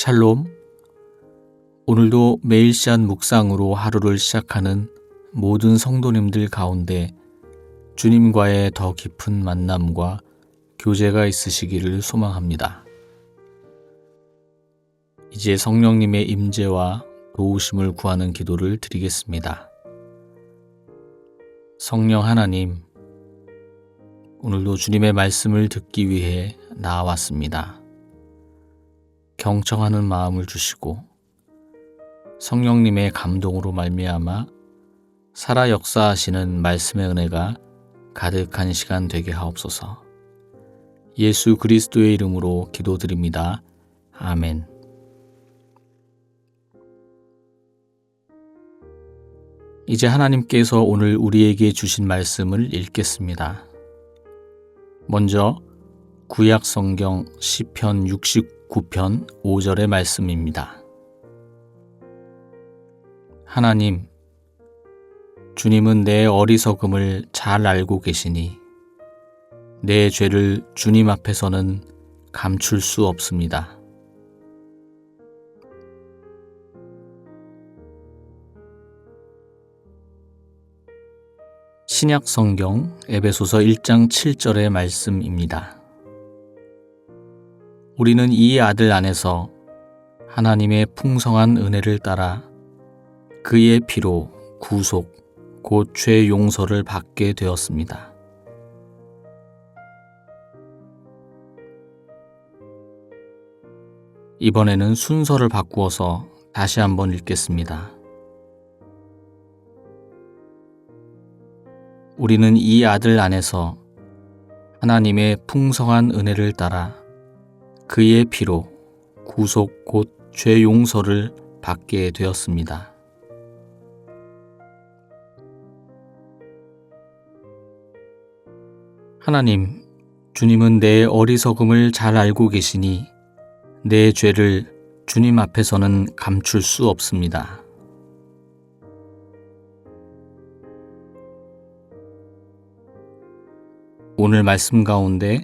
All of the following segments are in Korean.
샬롬. 오늘도 매일시한 묵상으로 하루를 시작하는 모든 성도님들 가운데 주님과의 더 깊은 만남과 교제가 있으시기를 소망합니다. 이제 성령님의 임재와 도우심을 구하는 기도를 드리겠습니다. 성령 하나님, 오늘도 주님의 말씀을 듣기 위해 나아왔습니다. 경청하는 마음을 주시고 성령님의 감동으로 말미암아 살아 역사하시는 말씀의 은혜가 가득한 시간 되게 하옵소서. 예수 그리스도의 이름으로 기도드립니다. 아멘. 이제 하나님께서 오늘 우리에게 주신 말씀을 읽겠습니다. 먼저 구약 성경 시편 69편 5절의 말씀입니다. 하나님, 주님은 내 어리석음을 잘 알고 계시니 내 죄를 주님 앞에서는 감출 수 없습니다. 신약 성경 에베소서 1장 7절의 말씀입니다. 우리는 이 아들 안에서 하나님의 풍성한 은혜를 따라 그의 피로 구속, 곧 죄 용서를 받게 되었습니다. 이번에는 순서를 바꾸어서 다시 한번 읽겠습니다. 우리는 이 아들 안에서 하나님의 풍성한 은혜를 따라 그의 피로 구속 곧 죄 용서를 받게 되었습니다. 하나님, 주님은 내 어리석음을 잘 알고 계시니 내 죄를 주님 앞에서는 감출 수 없습니다. 오늘 말씀 가운데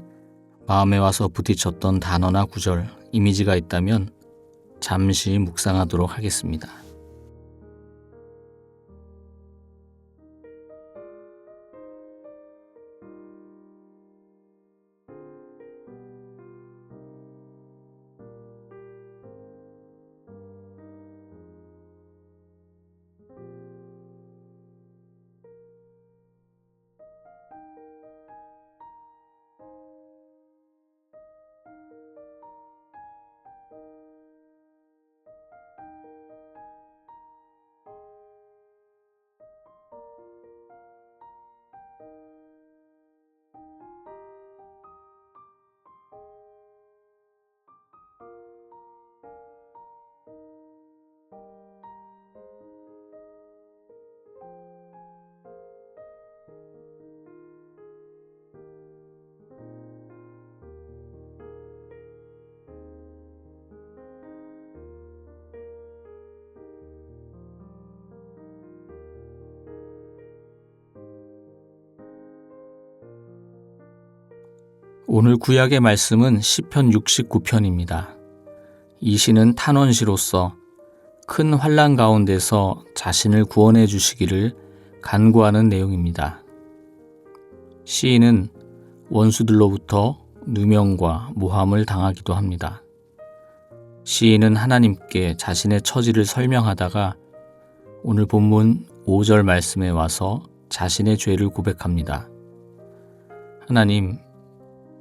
마음에 와서 부딪혔던 단어나 구절, 이미지가 있다면 잠시 묵상하도록 하겠습니다. 오늘 구약의 말씀은 시편 69편입니다. 이 시는 탄원시로서 큰 환난 가운데서 자신을 구원해 주시기를 간구하는 내용입니다. 시인은 원수들로부터 누명과 모함을 당하기도 합니다. 시인은 하나님께 자신의 처지를 설명하다가 오늘 본문 5절 말씀에 와서 자신의 죄를 고백합니다. 하나님,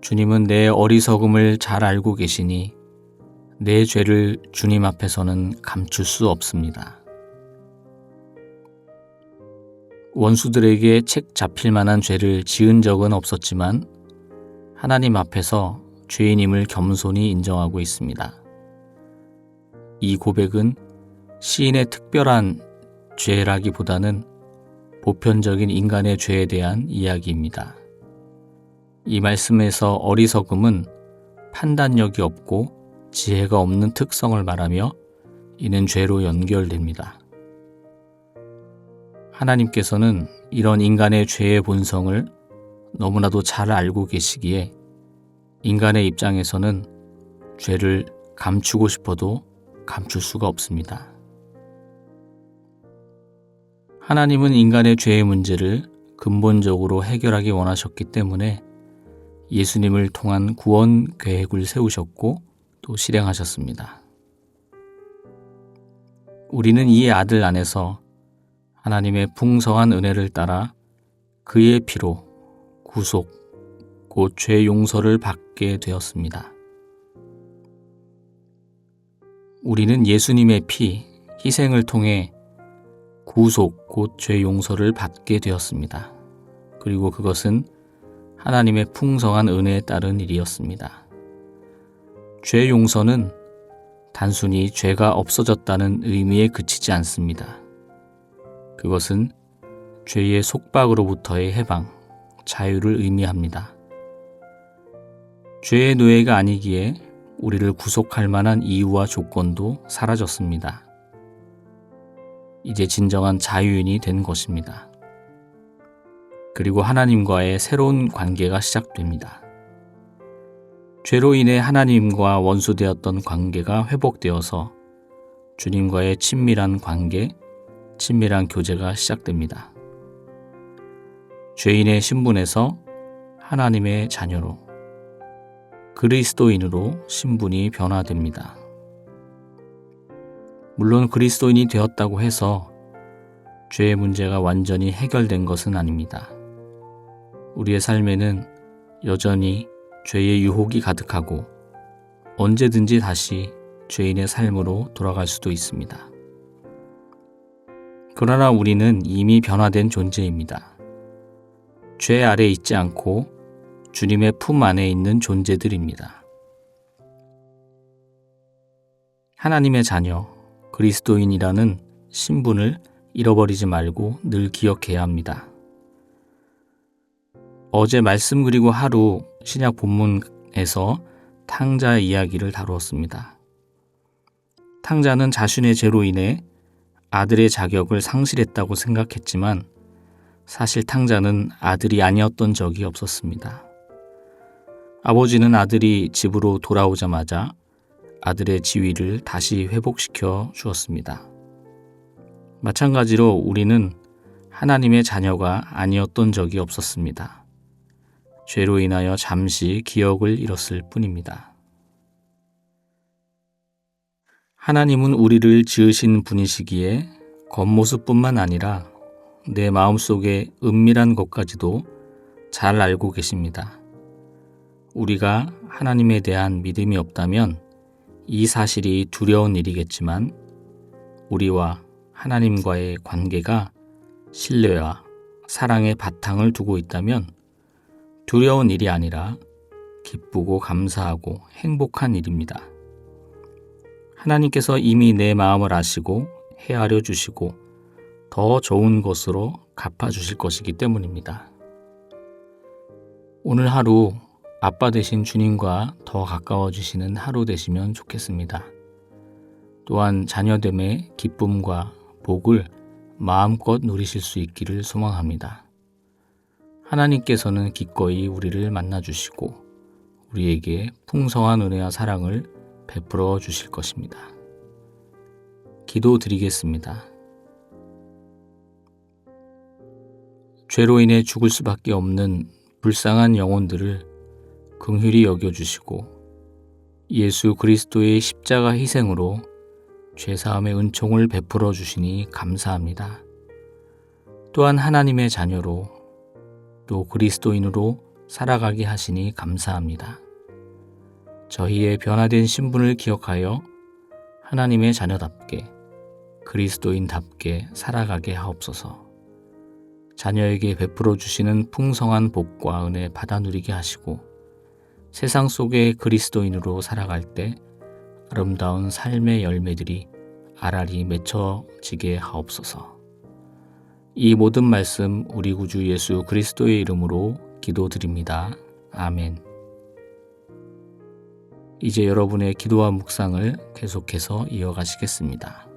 주님은 내 어리석음을 잘 알고 계시니 내 죄를 주님 앞에서는 감출 수 없습니다. 원수들에게 책 잡힐 만한 죄를 지은 적은 없었지만 하나님 앞에서 죄인임을 겸손히 인정하고 있습니다. 이 고백은 시인의 특별한 죄라기보다는 보편적인 인간의 죄에 대한 이야기입니다. 이 말씀에서 어리석음은 판단력이 없고 지혜가 없는 특성을 말하며 이는 죄로 연결됩니다. 하나님께서는 이런 인간의 죄의 본성을 너무나도 잘 알고 계시기에 인간의 입장에서는 죄를 감추고 싶어도 감출 수가 없습니다. 하나님은 인간의 죄의 문제를 근본적으로 해결하기 원하셨기 때문에 예수님을 통한 구원 계획을 세우셨고 또 실행하셨습니다. 우리는 이 아들 안에서 하나님의 풍성한 은혜를 따라 그의 피로 구속, 곧 죄 용서를 받게 되었습니다. 우리는 예수님의 피, 희생을 통해 구속, 곧 죄 용서를 받게 되었습니다. 그리고 그것은 하나님의 풍성한 은혜에 따른 일이었습니다. 죄 용서는 단순히 죄가 없어졌다는 의미에 그치지 않습니다. 그것은 죄의 속박으로부터의 해방, 자유를 의미합니다. 죄의 노예가 아니기에 우리를 구속할 만한 이유와 조건도 사라졌습니다. 이제 진정한 자유인이 된 것입니다. 그리고 하나님과의 새로운 관계가 시작됩니다. 죄로 인해 하나님과 원수되었던 관계가 회복되어서 주님과의 친밀한 관계, 친밀한 교제가 시작됩니다. 죄인의 신분에서 하나님의 자녀로, 그리스도인으로 신분이 변화됩니다. 물론 그리스도인이 되었다고 해서 죄의 문제가 완전히 해결된 것은 아닙니다. 우리의 삶에는 여전히 죄의 유혹이 가득하고 언제든지 다시 죄인의 삶으로 돌아갈 수도 있습니다. 그러나 우리는 이미 변화된 존재입니다. 죄 아래 있지 않고 주님의 품 안에 있는 존재들입니다. 하나님의 자녀, 그리스도인이라는 신분을 잃어버리지 말고 늘 기억해야 합니다. 어제 말씀 그리고 하루 신약 본문에서 탕자 이야기를 다루었습니다. 탕자는 자신의 죄로 인해 아들의 자격을 상실했다고 생각했지만 사실 탕자는 아들이 아니었던 적이 없었습니다. 아버지는 아들이 집으로 돌아오자마자 아들의 지위를 다시 회복시켜 주었습니다. 마찬가지로 우리는 하나님의 자녀가 아니었던 적이 없었습니다. 죄로 인하여 잠시 기억을 잃었을 뿐입니다. 하나님은 우리를 지으신 분이시기에 겉모습뿐만 아니라 내 마음속의 은밀한 것까지도 잘 알고 계십니다. 우리가 하나님에 대한 믿음이 없다면 이 사실이 두려운 일이겠지만 우리와 하나님과의 관계가 신뢰와 사랑의 바탕을 두고 있다면 두려운 일이 아니라 기쁘고 감사하고 행복한 일입니다. 하나님께서 이미 내 마음을 아시고 헤아려 주시고 더 좋은 것으로 갚아주실 것이기 때문입니다. 오늘 하루 아빠 되신 주님과 더 가까워지시는 하루 되시면 좋겠습니다. 또한 자녀됨의 기쁨과 복을 마음껏 누리실 수 있기를 소망합니다. 하나님께서는 기꺼이 우리를 만나주시고 우리에게 풍성한 은혜와 사랑을 베풀어 주실 것입니다. 기도드리겠습니다. 죄로 인해 죽을 수밖에 없는 불쌍한 영혼들을 긍휼히 여겨주시고 예수 그리스도의 십자가 희생으로 죄사함의 은총을 베풀어 주시니 감사합니다. 또한 하나님의 자녀로 또 그리스도인으로 살아가게 하시니 감사합니다. 저희의 변화된 신분을 기억하여 하나님의 자녀답게 그리스도인답게 살아가게 하옵소서. 자녀에게 베풀어 주시는 풍성한 복과 은혜 받아 누리게 하시고 세상 속의 그리스도인으로 살아갈 때 아름다운 삶의 열매들이 알알이 맺혀지게 하옵소서. 이 모든 말씀 우리 구주 예수 그리스도의 이름으로 기도드립니다. 아멘. 이제 여러분의 기도와 묵상을 계속해서 이어가시겠습니다.